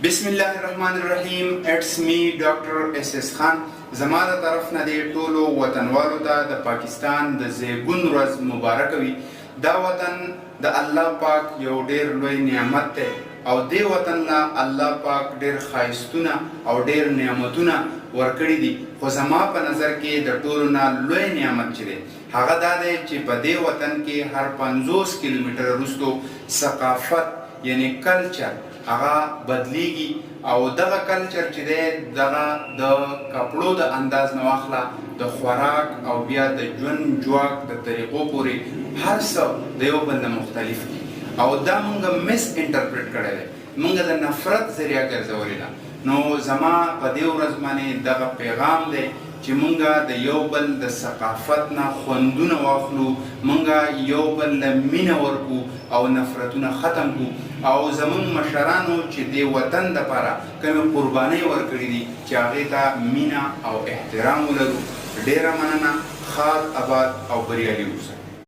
بسم الله الرحمن الرحیم. اټس می ډاکټر اس اس خان. زما د طرف نه دی ټولو وطنوالو ته د پاکستان د زیږون ورځ مبارک وي. دا وطن د الله پاک یو ډیر لوی نعمت دی او دې وطن لا الله پاک ډیر ښایستونه او ډیر نعمتونه ورکړي دي. خو زما په نظر کې د ټولو نه لوی نعمت چې دی هغه دا دی چې په دې وطن کې هر 50 کیلومتر وروسته ثقافت یعنی کلچر هغه بدلیږي او دغه کلچر چې دی دغه د کپړو د انداز نه واخله د خوراک او بیا د ژوند جواک د طریقو پورې هر څه د یو بل نه مختلف دي او دا مونږ مس انټرپریټ کړی دی، مونږ د نفرت ذریعه ګرځولې ده. نو زما په دې ورځ باندې دغه پیغام دی چې مونږ د یو بل د ثقافت نه خوندونه واخلو، مونږ یو بل له مینه ورکو او نفرتونه ختم کړو او زمون مشرانو چې د وطن دپاره کومې قربانۍ ورکړي دي چې هغې ته مینه او احترام ولرو. ډیره مننه. ښاد، آباد او بریالي اوسئ.